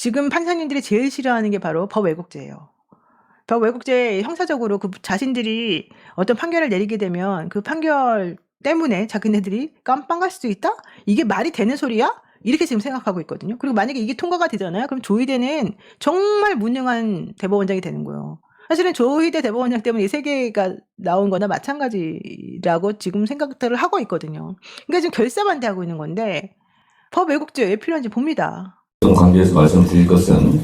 지금 판사님들이 제일 싫어하는 게 바로 법 왜곡죄예요. 법 왜곡죄 형사적으로 그 자신들이 어떤 판결을 내리게 되면 그 판결 때문에 자기네들이 깜빵 갈 수도 있다? 이게 말이 되는 소리야? 이렇게 지금 생각하고 있거든요. 그리고 만약에 이게 통과가 되잖아요. 그럼 조희대는 정말 무능한 대법원장이 되는 거예요. 사실은 조희대 대법원장 때문에 이 세 개가 나온 거나 마찬가지라고 지금 생각들을 하고 있거든요. 그러니까 지금 결사반대하고 있는 건데 법 왜곡죄 왜 필요한지 봅니다. 관계에서 말씀드릴 것은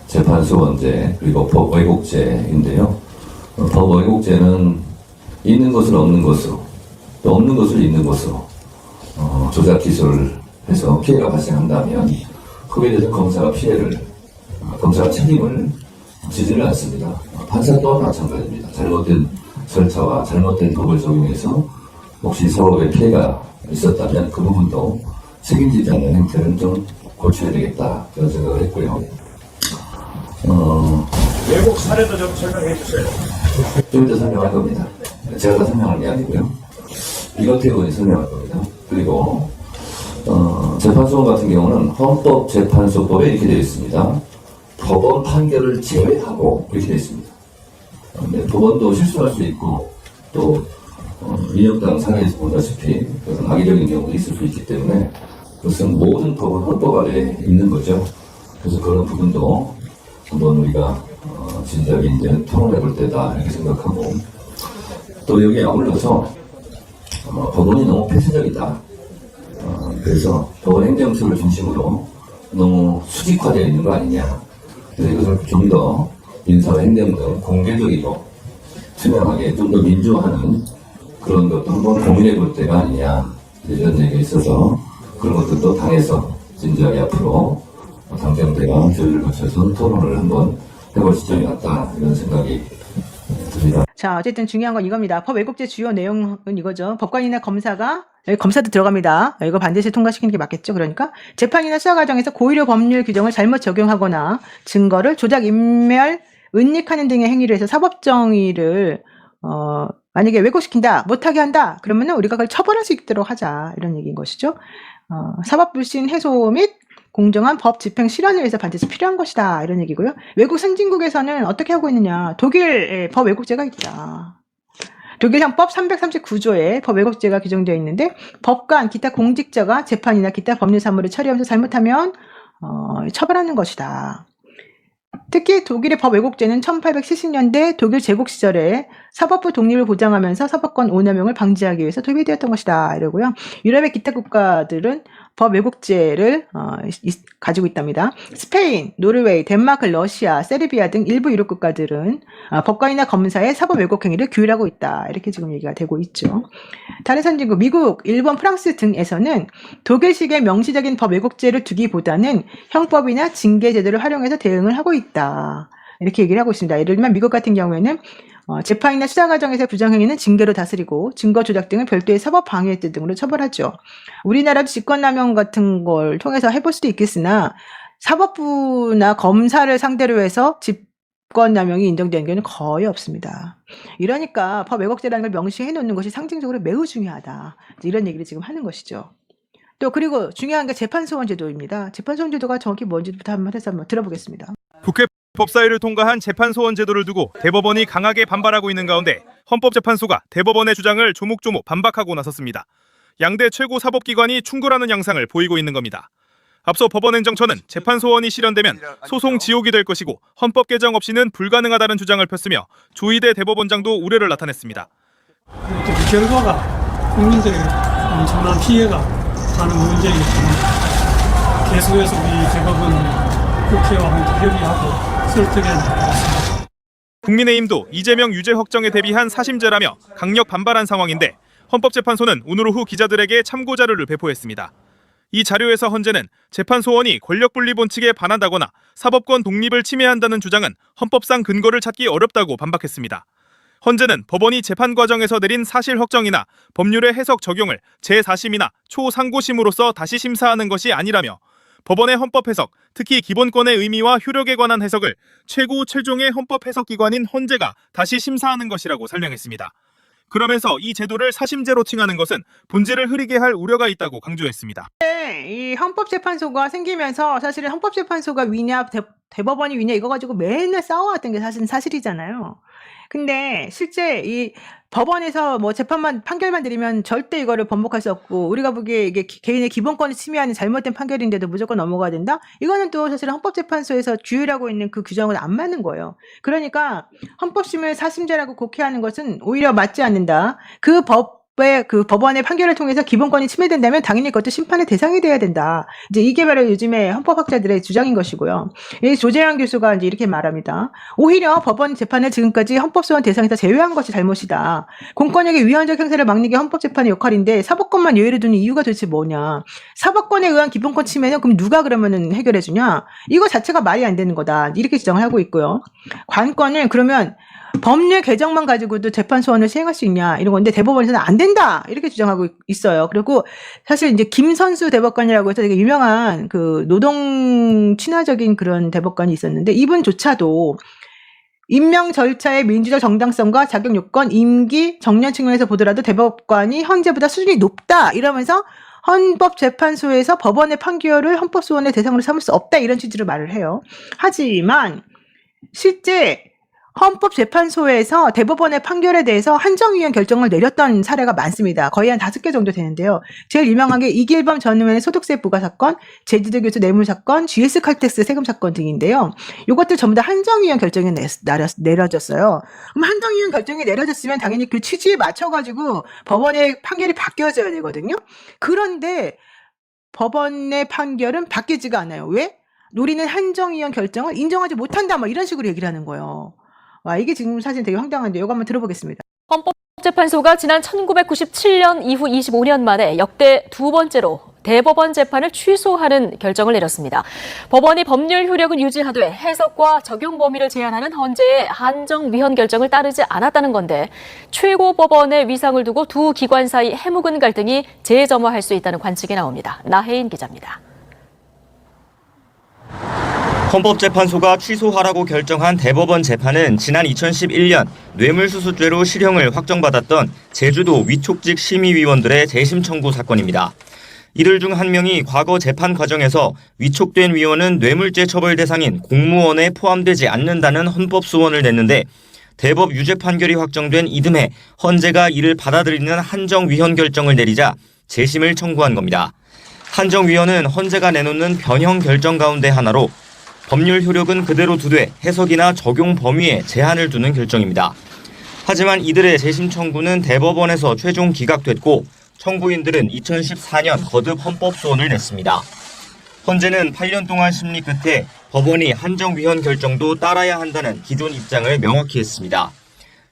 재판소 원죄 그리고 법 왜곡죄인데요. 법 왜곡죄는 있는 것을 없는 것으로 또 없는 것을 있는 것으로 조작 기술을 해서 피해가 발생한다면 그에 대해서 검사가 검사가 책임을 지지를 않습니다. 판사 또한 마찬가지입니다. 잘못된 절차와 잘못된 법을 적용해서 혹시 사업에 피해가 있었다면 그 부분도 책임지지 않는 행태는 좀 고쳐야 되겠다 그런 생각을 했고요. 외국 사례도 좀 설명해 주세요. 좀 이따 설명할 겁니다. 제가 다 설명할 게 아니고요. 이것태 의원이 설명할 겁니다. 그리고 재판소원 같은 경우는 헌법재판소법에 이렇게 되어 있습니다. 법원 판결을 제외하고 이렇게 되어 있습니다. 법원도 실수할 수 있고 또 인혁당 사례에서 보다시피 그런 악의적인 경우도 있을 수 있기 때문에 그것은 모든 법은 헌법 아래에 있는 거죠. 그래서 그런 부분도 한번 우리가 진작에 이제 토론해 볼 때다 이렇게 생각하고 또 여기에 아울러서 법원이 너무 폐쇄적이다. 그래서 법원 행정처를 중심으로 너무 수직화되어 있는 거 아니냐. 그래서 이것을 좀 더 인사와 행정 등 공개적이고 투명하게 좀 더 민주화하는 그런 것도 한번 고민해 볼 때가 아니냐. 이런 얘기가 있어서 그런 것들도 당에서 진지하게 앞으로 당정대가 조율을 거쳐서 토론을 한번 해볼 시점이 왔다 이런 생각이 듭니다. 자, 어쨌든 중요한 건 이겁니다. 법 왜곡죄 주요 내용은 이거죠. 법관이나 검사가 여기 검사도 들어갑니다. 이거 반드시 통과시키는 게 맞겠죠. 그러니까 재판이나 수사 과정에서 고의로 법률 규정을 잘못 적용하거나 증거를 조작, 인멸, 은닉하는 등의 행위를 해서 사법정의를 만약에 왜곡시킨다, 못하게 한다, 그러면은 우리가 그걸 처벌할 수 있도록 하자 이런 얘기인 것이죠. 사법불신 해소 및 공정한 법 집행 실현을 위해서 반드시 필요한 것이다 이런 얘기고요. 외국 선진국에서는 어떻게 하고 있느냐. 독일에 법 왜곡죄가 있다. 독일 형법 339조에 법 왜곡죄가 규정되어 있는데 법관, 기타 공직자가 재판이나 기타 법률 사무를 처리하면서 잘못하면 처벌하는 것이다. 특히 독일의 법 왜곡죄는 1870년대 독일 제국 시절에 사법부 독립을 보장하면서 사법권 오남용을 방지하기 위해서 도입되었던 것이다 이러고요. 유럽의 기타 국가들은 법 왜곡죄를 가지고 있답니다. 스페인, 노르웨이, 덴마크, 러시아, 세르비아 등 일부 유럽 국가들은 법관이나 검사의 사법 왜곡 행위를 규율하고 있다. 이렇게 지금 얘기가 되고 있죠. 다른 선진국, 미국, 일본, 프랑스 등에서는 독일식의 명시적인 법 왜곡죄를 두기보다는 형법이나 징계 제도를 활용해서 대응을 하고 있다. 이렇게 얘기를 하고 있습니다. 예를 들면 미국 같은 경우에는 재판이나 수사 과정에서 부정행위는 징계로 다스리고 증거 조작 등은 별도의 사법 방해 등으로 처벌하죠. 우리나라도 직권남용 같은 걸 통해서 해볼 수도 있겠으나 사법부나 검사를 상대로 해서 직권남용이 인정되는 경우는 거의 없습니다. 이러니까 법 왜곡죄라는 걸 명시해 놓는 것이 상징적으로 매우 중요하다. 이런 얘기를 지금 하는 것이죠. 또 그리고 중요한 게 재판소원제도입니다. 재판소원제도가 정확히 뭔지부터 한번 해서 한번 들어보겠습니다. 국회 법사위를 통과한 재판소원 제도를 두고 대법원이 강하게 반발하고 있는 가운데 헌법재판소가 대법원의 주장을 조목조목 반박하고 나섰습니다. 양대 최고 사법기관이 충돌하는 양상을 보이고 있는 겁니다. 앞서 법원행정처는 재판소원이 실현되면 소송 지옥이 될 것이고 헌법 개정 없이는 불가능하다는 주장을 폈으며 조희대 대법원장도 우려를 나타냈습니다. 그 결과가 국민들에게 엄청난 피해가 가는 문제이기 때문에 계속해서 우리 대법원 국회와 함께 협의하고 설득해야 될 것 같습니다. 국민의힘도 이재명 유죄 확정에 대비한 사심제라며 강력 반발한 상황인데 헌법재판소는 오늘 오후 기자들에게 참고 자료를 배포했습니다. 이 자료에서 헌재는 재판소원이 권력분리 본칙에 반한다거나 사법권 독립을 침해한다는 주장은 헌법상 근거를 찾기 어렵다고 반박했습니다. 헌재는 법원이 재판 과정에서 내린 사실 확정이나 법률의 해석 적용을 제4심이나 초상고심으로서 다시 심사하는 것이 아니라며 법원의 헌법 해석, 특히 기본권의 의미와 효력에 관한 해석을 최고 최종의 헌법 해석기관인 헌재가 다시 심사하는 것이라고 설명했습니다. 그러면서 이 제도를 사심제로 칭하는 것은 본질을 흐리게 할 우려가 있다고 강조했습니다. 이 헌법재판소가 생기면서 사실은 헌법재판소가 위냐 대법원이 위냐 이거 가지고 맨날 싸워왔던 게 사실이잖아요. 근데 실제 이 법원에서 뭐 판결만 내리면 절대 이거를 번복할 수 없고, 우리가 보기에 이게 개인의 기본권을 침해하는 잘못된 판결인데도 무조건 넘어가야 된다? 이거는 또 사실 헌법재판소에서 규율하고 있는 그 규정은 안 맞는 거예요. 그러니까 헌법심을 사심제라고 곡해하는 것은 오히려 맞지 않는다. 그 법원의 판결을 통해서 기본권이 침해된다면 당연히 그것도 심판의 대상이 돼야 된다. 이제 이게 바로 요즘에 헌법학자들의 주장인 것이고요. 이 조재현 교수가 이제 이렇게 말합니다. 오히려 법원 재판을 지금까지 헌법소원 대상에서 제외한 것이 잘못이다. 공권력의 위헌적 행사를 막는 게 헌법재판의 역할인데 사법권만 예외로 두는 이유가 도대체 뭐냐? 사법권에 의한 기본권 침해는 그럼 누가 그러면은 해결해 주냐? 이거 자체가 말이 안 되는 거다. 이렇게 주장을 하고 있고요. 관건은 그러면 법률 개정만 가지고도 재판 소원을 시행할 수 있냐 이런 건데 대법원에서는 안 된다 이렇게 주장하고 있어요. 그리고 사실 이제 김선수 대법관이라고 해서 되게 유명한 그 노동 친화적인 그런 대법관이 있었는데, 이분조차도 임명 절차의 민주적 정당성과 자격 요건, 임기, 정년 측면에서 보더라도 대법관이 현재보다 수준이 높다 이러면서 헌법재판소에서 법원의 판결을 헌법소원의 대상으로 삼을 수 없다 이런 취지로 말을 해요. 하지만 실제 헌법재판소에서 대법원의 판결에 대해서 한정위원 결정을 내렸던 사례가 많습니다. 거의 한 5개 정도 되는데요. 제일 유명한 게 이길범 전 의원의 소득세 부과 사건, 제주도 교수 뇌물 사건, GS 칼텍스 세금 사건 등인데요. 이것들 전부 다 한정위원 결정이 내려졌어요. 그럼 한정위원 결정이 내려졌으면 당연히 그 취지에 맞춰가지고 법원의 판결이 바뀌어져야 되거든요. 그런데 법원의 판결은 바뀌지가 않아요. 왜? 우리는 한정위원 결정을 인정하지 못한다, 뭐 이런 식으로 얘기를 하는 거예요. 와, 이게 지금 사실 되게 황당한데 이거 한번 들어보겠습니다. 헌법재판소가 지난 1997년 이후 25년 만에 역대 두 번째로 대법원 재판을 취소하는 결정을 내렸습니다. 법원이 법률 효력은 유지하되 해석과 적용 범위를 제한하는 헌재의 한정위헌 결정을 따르지 않았다는 건데, 최고법원의 위상을 두고 두 기관 사이 해묵은 갈등이 재점화할 수 있다는 관측이 나옵니다. 나혜인 기자입니다. 헌법재판소가 취소하라고 결정한 대법원 재판은 지난 2011년 뇌물수수죄로 실형을 확정받았던 제주도 위촉직 심의위원들의 재심 청구 사건입니다. 이들 중 한 명이 과거 재판 과정에서 위촉된 위원은 뇌물죄 처벌 대상인 공무원에 포함되지 않는다는 헌법소원을 냈는데, 대법 유죄 판결이 확정된 이듬해 헌재가 이를 받아들이는 한정위헌 결정을 내리자 재심을 청구한 겁니다. 한정위헌은 헌재가 내놓는 변형 결정 가운데 하나로 법률 효력은 그대로 두되 해석이나 적용 범위에 제한을 두는 결정입니다. 하지만 이들의 재심 청구는 대법원에서 최종 기각됐고, 청구인들은 2014년 거듭 헌법소원을 냈습니다. 헌재는 8년 동안 심리 끝에 법원이 한정위헌 결정도 따라야 한다는 기존 입장을 명확히 했습니다.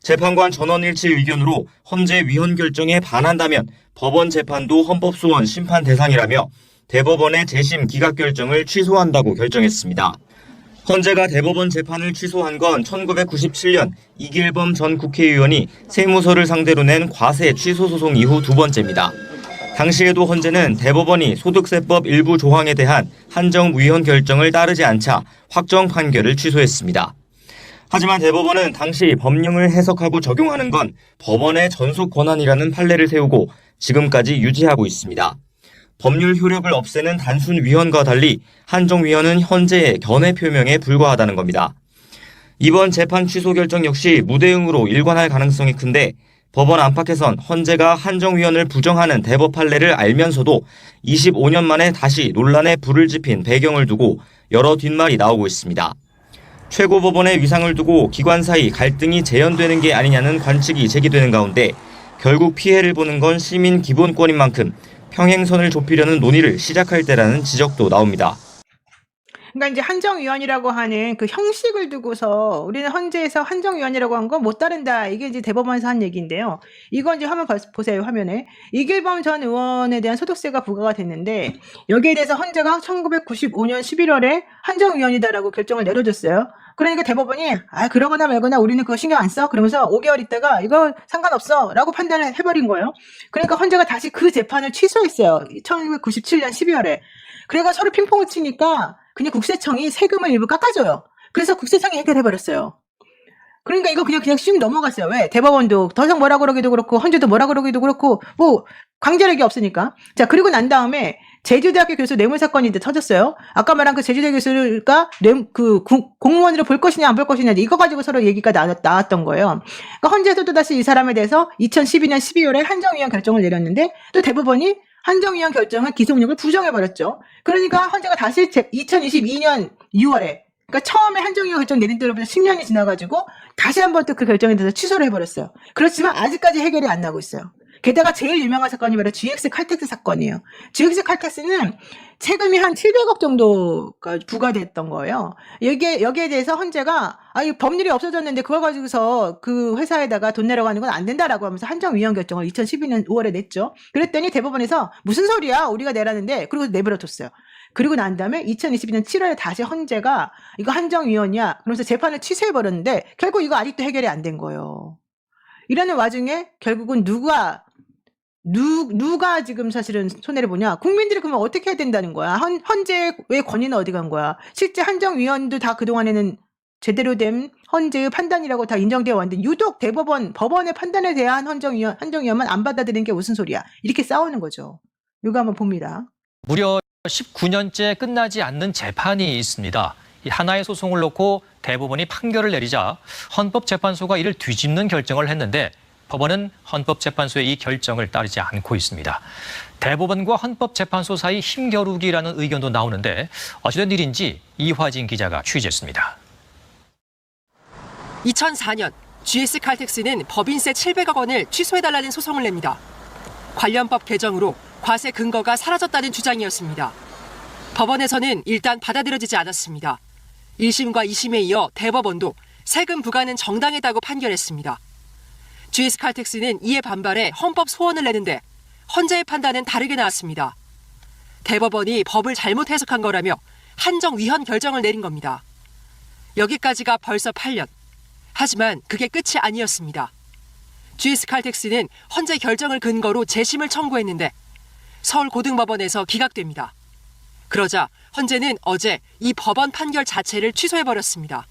재판관 전원일치 의견으로 헌재 위헌 결정에 반한다면 법원 재판도 헌법소원 심판 대상이라며 대법원의 재심 기각 결정을 취소한다고 결정했습니다. 헌재가 대법원 재판을 취소한 건 1997년 이길범 전 국회의원이 세무서를 상대로 낸 과세 취소 소송 이후 두 번째입니다. 당시에도 헌재는 대법원이 소득세법 일부 조항에 대한 한정위헌 결정을 따르지 않자 확정 판결을 취소했습니다. 하지만 대법원은 당시 법령을 해석하고 적용하는 건 법원의 전속 권한이라는 판례를 세우고 지금까지 유지하고 있습니다. 법률 효력을 없애는 단순 위헌과 달리 한정위헌은 헌재의 견해 표명에 불과하다는 겁니다. 이번 재판 취소 결정 역시 무대응으로 일관할 가능성이 큰데, 법원 안팎에선 헌재가 한정위헌을 부정하는 대법 판례를 알면서도 25년 만에 다시 논란에 불을 지핀 배경을 두고 여러 뒷말이 나오고 있습니다. 최고법원의 위상을 두고 기관 사이 갈등이 재현되는 게 아니냐는 관측이 제기되는 가운데, 결국 피해를 보는 건 시민 기본권인 만큼 평행선을 좁히려는 논의를 시작할 때라는 지적도 나옵니다. 그러니까 이제 한정위헌이라고 하는 그 형식을 두고서 우리는 헌재에서 한정위헌이라고 한 건 못 따른다. 이게 이제 대법원에서 한 얘기인데요. 이건 이제 화면 보세요. 화면에. 이길범 전 의원에 대한 소득세가 부과가 됐는데, 여기에 대해서 헌재가 1995년 11월에 한정위헌이다라고 결정을 내려줬어요. 그러니까 대법원이 그러거나 말거나 우리는 그거 신경 안 써? 그러면서 5개월 있다가 이거 상관없어 라고 판단을 해버린 거예요. 그러니까 헌재가 다시 그 재판을 취소했어요. 1997년 12월에. 그래가 서로 핑퐁을 치니까 그냥 국세청이 세금을 일부 깎아줘요. 그래서 국세청이 해결해버렸어요. 그러니까 이거 그냥 슉 넘어갔어요. 왜? 대법원도 더 이상 뭐라 그러기도 그렇고 헌재도 뭐라 그러기도 그렇고 뭐 강제력이 없으니까. 자, 그리고 난 다음에 제주대학교 교수 뇌물 사건이 이제 터졌어요. 아까 말한 그 제주대 교수가 공무원으로 볼 것이냐 안 볼 것이냐 이거 가지고 서로 얘기가 나왔던 거예요. 그러니까 헌재에서도 다시 이 사람에 대해서 2012년 12월에 한정위원 결정을 내렸는데 또 대법원이 한정위원 결정한 기소력을 부정해버렸죠. 그러니까 헌재가 다시 2022년 6월에 그러니까 처음에 한정위원 결정 내린 때로부터 10년이 지나가지고 다시 한번 또 그 결정에 대해서 취소를 해버렸어요. 그렇지만 아직까지 해결이 안 나고 있어요. 게다가 제일 유명한 사건이 바로 GX 칼텍스 사건이에요. GX 칼텍스는 세금이 한 700억 정도가 부과됐던 거예요. 여기에 대해서 헌재가 이 법률이 없어졌는데 그걸 가지고서 그 회사에다가 돈 내라고 하는 건 안 된다라고 하면서 한정위원 결정을 2012년 5월에 냈죠. 그랬더니 대법원에서 무슨 소리야 우리가 내라는데 그리고 내버려뒀어요. 그리고 난 다음에 2022년 7월에 다시 헌재가 이거 한정위원이야 그러면서 재판을 취소해버렸는데 결국 이거 아직도 해결이 안 된 거예요. 이러는 와중에 결국은 누가 지금 사실은 손해를 보냐? 국민들이 그러면 어떻게 해야 된다는 거야? 헌재의 권위는 어디 간 거야? 실제 한정위원도 다 그동안에는 제대로 된 헌재의 판단이라고 다 인정되어 왔는데 유독 법원의 판단에 대한 한정위원만 안 받아들이는 게 무슨 소리야? 이렇게 싸우는 거죠. 이거 한번 봅니다. 무려 19년째 끝나지 않는 재판이 있습니다. 이 하나의 소송을 놓고 대법원이 판결을 내리자 헌법재판소가 이를 뒤집는 결정을 했는데 법원은 헌법재판소의 이 결정을 따르지 않고 있습니다. 대법원과 헌법재판소 사이 힘겨루기라는 의견도 나오는데 어찌된 일인지 이화진 기자가 취재했습니다. 2004년 GS 칼텍스는 법인세 700억 원을 취소해달라는 소송을 냅니다. 관련법 개정으로 과세 근거가 사라졌다는 주장이었습니다. 법원에서는 일단 받아들여지지 않았습니다. 1심과 2심에 이어 대법원도 세금 부과는 정당했다고 판결했습니다. GS 칼텍스는 이에 반발해 헌법 소원을 내는데 헌재의 판단은 다르게 나왔습니다. 대법원이 법을 잘못 해석한 거라며 한정위헌 결정을 내린 겁니다. 여기까지가 벌써 8년. 하지만 그게 끝이 아니었습니다. GS 칼텍스는 헌재 결정을 근거로 재심을 청구했는데 서울고등법원에서 기각됩니다. 그러자 헌재는 어제 이 법원 판결 자체를 취소해버렸습니다.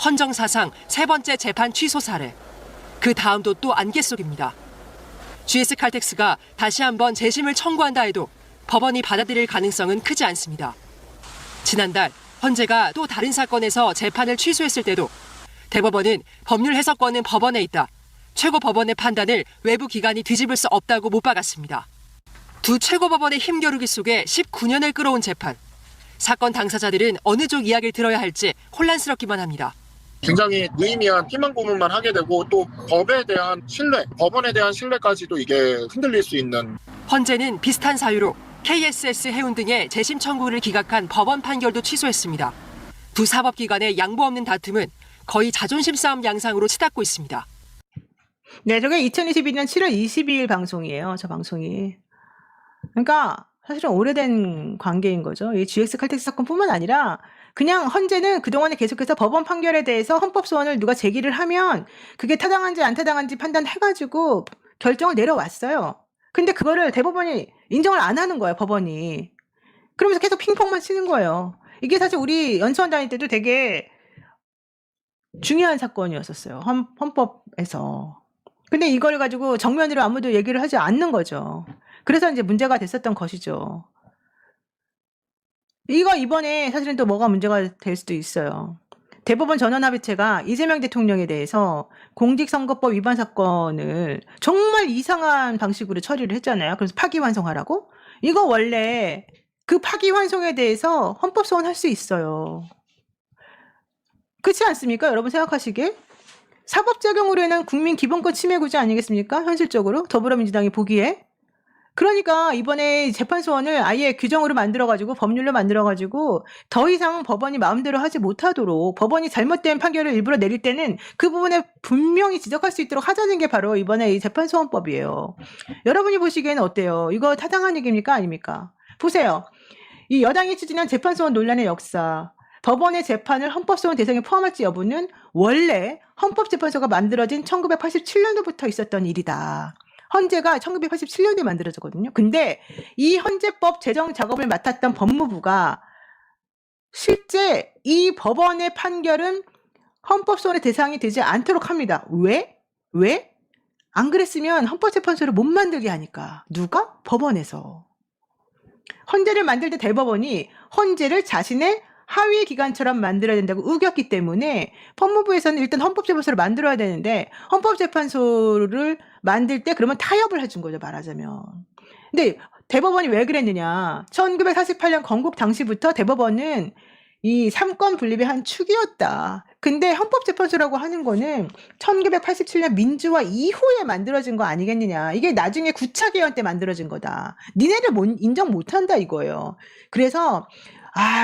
헌정 사상 세 번째 재판 취소 사례. 그 다음도 또 안개 속입니다. GS 칼텍스가 다시 한번 재심을 청구한다 해도 법원이 받아들일 가능성은 크지 않습니다. 지난달 헌재가 또 다른 사건에서 재판을 취소했을 때도 대법원은 법률 해석권은 법원에 있다. 최고법원의 판단을 외부 기관이 뒤집을 수 없다고 못 박았습니다. 두 최고법원의 힘겨루기 속에 19년을 끌어온 재판. 사건 당사자들은 어느 쪽 이야기를 들어야 할지 혼란스럽기만 합니다. 굉장히 무의미한 희망 고문만 하게 되고 또 법에 대한 신뢰, 법원에 대한 신뢰까지도 이게 흔들릴 수 있는. 헌재는 비슷한 사유로 KSS 해운 등의 재심 청구를 기각한 법원 판결도 취소했습니다. 두 사법기관의 양보 없는 다툼은 거의 자존심 싸움 양상으로 치닫고 있습니다. 네, 저게 2022년 7월 22일 방송이에요. 저 방송이. 그러니까 사실은 오래된 관계인 거죠. 이 GX 칼텍스 사건뿐만 아니라 그냥 헌재는 그동안에 계속해서 법원 판결에 대해서 헌법 소원을 누가 제기를 하면 그게 타당한지 안 타당한지 판단해가지고 결정을 내려왔어요. 근데 그거를 대법원이 인정을 안 하는 거예요, 법원이. 그러면서 계속 핑퐁만 치는 거예요. 이게 사실 우리 연수원 다닐 때도 되게 중요한 사건이었었어요. 헌법에서. 근데 이걸 가지고 정면으로 아무도 얘기를 하지 않는 거죠. 그래서 이제 문제가 됐었던 것이죠. 이거 이번에 사실은 또 뭐가 문제가 될 수도 있어요. 대법원 전원합의체가 이재명 대통령에 대해서 공직선거법 위반 사건을 정말 이상한 방식으로 처리를 했잖아요. 그래서 파기환송하라고? 이거 원래 그 파기환송에 대해서 헌법소원 할 수 있어요. 그렇지 않습니까? 여러분 생각하시기에? 사법적용으로 인한 국민 기본권 침해 구제 아니겠습니까? 현실적으로 더불어민주당이 보기에. 그러니까 이번에 재판소원을 아예 규정으로 만들어가지고 법률로 만들어가지고 더 이상 법원이 마음대로 하지 못하도록 법원이 잘못된 판결을 일부러 내릴 때는 그 부분에 분명히 지적할 수 있도록 하자는 게 바로 이번에 이 재판소원법이에요. 여러분이 보시기에는 어때요? 이거 타당한 얘기입니까? 아닙니까? 보세요. 이 여당이 추진한 재판소원 논란의 역사, 법원의 재판을 헌법소원 대상에 포함할지 여부는 원래 헌법재판소가 만들어진 1987년도부터 있었던 일이다. 헌재가 1987년도에 만들어졌거든요. 근데 이 헌재법 제정 작업을 맡았던 법무부가 실제 이 법원의 판결은 헌법소원의 대상이 되지 않도록 합니다. 왜? 왜? 안 그랬으면 헌법재판소를 못 만들게 하니까. 누가? 법원에서. 헌재를 만들 때 대법원이 헌재를 자신의 하위 기관처럼 만들어야 된다고 우겼기 때문에 법무부에서는 일단 헌법재판소를 만들어야 되는데 헌법재판소를 만들 때 그러면 타협을 해준 거죠, 말하자면. 근데 대법원이 왜 그랬느냐. 1948년 건국 당시부터 대법원은 이 삼권 분립의 한 축이었다. 근데 헌법재판소라고 하는 거는 1987년 민주화 이후에 만들어진 거 아니겠느냐. 이게 나중에 9차 개헌 때 만들어진 거다. 니네를 인정 못한다 이거예요. 그래서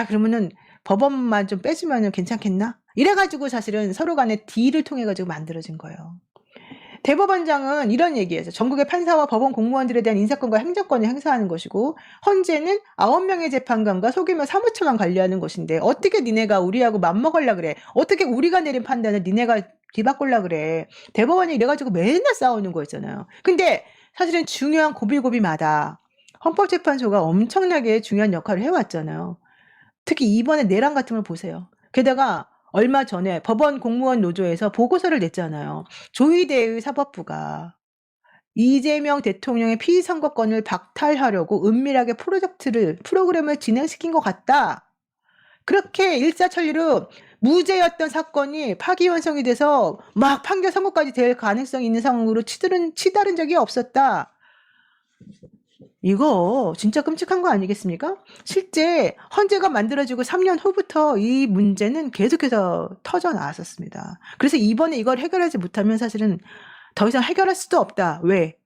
그러면은 법원만 좀 빼주면 괜찮겠나? 이래가지고 사실은 서로 간에 딜을 통해가지고 만들어진 거예요. 대법원장은 이런 얘기예요. 전국의 판사와 법원 공무원들에 대한 인사권과 행정권을 행사하는 것이고 헌재는 9명의 재판관과 소규모 사무처만 관리하는 것인데 어떻게 니네가 우리하고 맘먹으려 그래? 어떻게 우리가 내린 판단을 니네가 뒤바꾸려 그래? 대법원이 이래가지고 맨날 싸우는 거였잖아요. 근데 사실은 중요한 고비고비마다 헌법재판소가 엄청나게 중요한 역할을 해왔잖아요. 특히 이번에 내란 같은 걸 보세요. 게다가 얼마 전에 법원 공무원 노조에서 보고서를 냈잖아요. 조희대의 사법부가 이재명 대통령의 피선거권을 박탈하려고 은밀하게 프로그램을 진행시킨 것 같다. 그렇게 일사천리로 무죄였던 사건이 파기환송이 돼서 막 판결 선고까지 될 가능성이 있는 상황으로 치달은 적이 없었다. 이거 진짜 끔찍한 거 아니겠습니까? 실제 헌재가 만들어지고 3년 후부터 이 문제는 계속해서 터져 나왔었습니다. 그래서 이번에 이걸 해결하지 못하면 사실은 더 이상 해결할 수도 없다. 왜?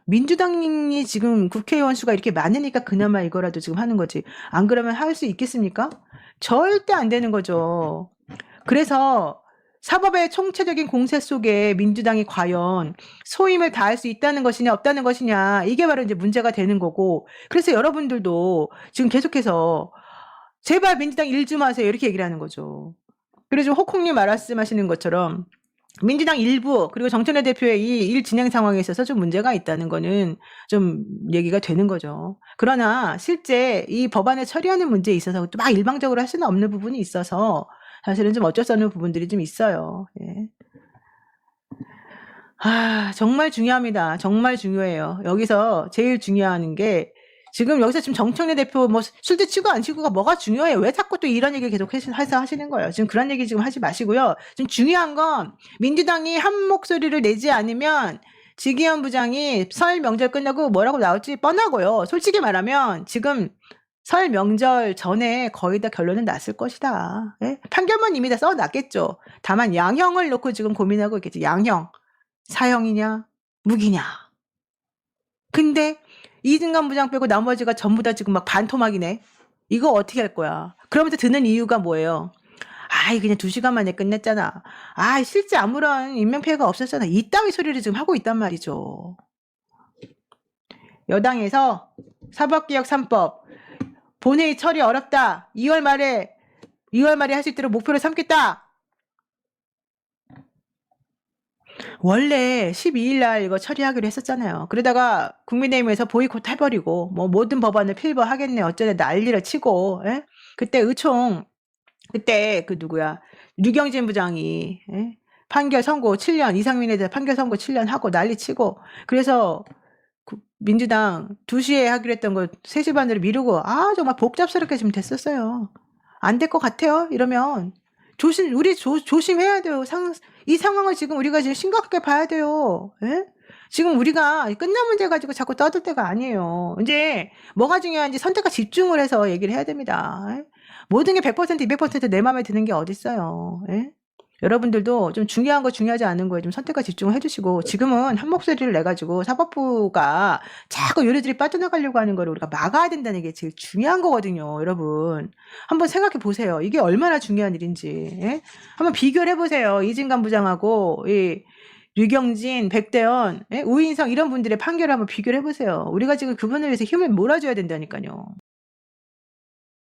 민주당이 지금 국회의원 수가 이렇게 많으니까 그나마 이거라도 지금 하는 거지. 안 그러면 할 수 있겠습니까? 절대 안 되는 거죠. 그래서 사법의 총체적인 공세 속에 민주당이 과연 소임을 다할 수 있다는 것이냐 없다는 것이냐 이게 바로 이제 문제가 되는 거고 그래서 여러분들도 지금 계속해서 제발 민주당 일 좀 하세요 이렇게 얘기를 하는 거죠. 그래서 호콩님 말씀하시는 것처럼 민주당 일부 그리고 정청래 대표의 이 일 진행 상황에 있어서 좀 문제가 있다는 거는 좀 얘기가 되는 거죠. 그러나 실제 이 법안을 처리하는 문제에 있어서 또 막 일방적으로 할 수는 없는 부분이 있어서 사실은 좀 어쩔 수 없는 부분들이 좀 있어요. 예. 정말 중요합니다. 정말 중요해요. 여기서 제일 중요한 게 지금 여기서 지금 정청래 대표 뭐 술도 치고 안 치고가 뭐가 중요해요. 왜 자꾸 또 이런 얘기 계속 해서 하시는 거예요. 지금 그런 얘기 지금 하지 마시고요. 지금 중요한 건 민주당이 한 목소리를 내지 않으면 지기현 부장이 설 명절 끝나고 뭐라고 나올지 뻔하고요. 솔직히 말하면 지금 설 명절 전에 거의 다 결론은 났을 것이다. 예? 판결문 이미 다 써놨겠죠. 다만 양형을 놓고 지금 고민하고 있겠지. 양형. 사형이냐 무기냐. 근데 이진관 부장 빼고 나머지가 전부 다 지금 막 반토막이네. 이거 어떻게 할 거야. 그러면서 드는 이유가 뭐예요. 그냥 2시간 만에 끝냈잖아. 실제 아무런 인명피해가 없었잖아. 이따위 소리를 지금 하고 있단 말이죠. 여당에서 사법개혁 3법 본회의 처리 어렵다. 2월 말에 할 수 있도록 목표를 삼겠다. 원래 12일 날 이거 처리하기로 했었잖아요. 그러다가 국민의힘에서 보이콧 해버리고 뭐 모든 법안을 필버하겠네 어쩌네 난리를 치고 그때 의총 그때 류경진 부장이 판결 선고 7년 이상민에 대해 판결 선고 7년 하고 난리 치고 그래서 민주당 2시에 하기로 했던 거 3시 반으로 미루고 정말 복잡스럽게 지금 됐었어요. 안 될 것 같아요. 이러면 우리 조심해야 돼요. 이 상황을 지금 우리가 지금 심각하게 봐야 돼요. 예? 지금 우리가 끝난 문제 가지고 자꾸 떠들 때가 아니에요. 이제 뭐가 중요한지 선택과 집중을 해서 얘기를 해야 됩니다. 예? 모든 게 100% 200% 내 마음에 드는 게 어딨어요. 예? 여러분들도 좀 중요한 거 중요하지 않은 거에 좀 선택과 집중을 해주시고 지금은 한 목소리를 내가지고 사법부가 자꾸 요리들이 빠져나가려고 하는 거를 우리가 막아야 된다는 게 제일 중요한 거거든요. 여러분 한번 생각해 보세요. 이게 얼마나 중요한 일인지 한번 비교를 해보세요. 이진관 부장하고 류경진, 백대현, 우인성 이런 분들의 판결을 한번 비교를 해보세요. 우리가 지금 그분을 위해서 힘을 몰아줘야 된다니까요.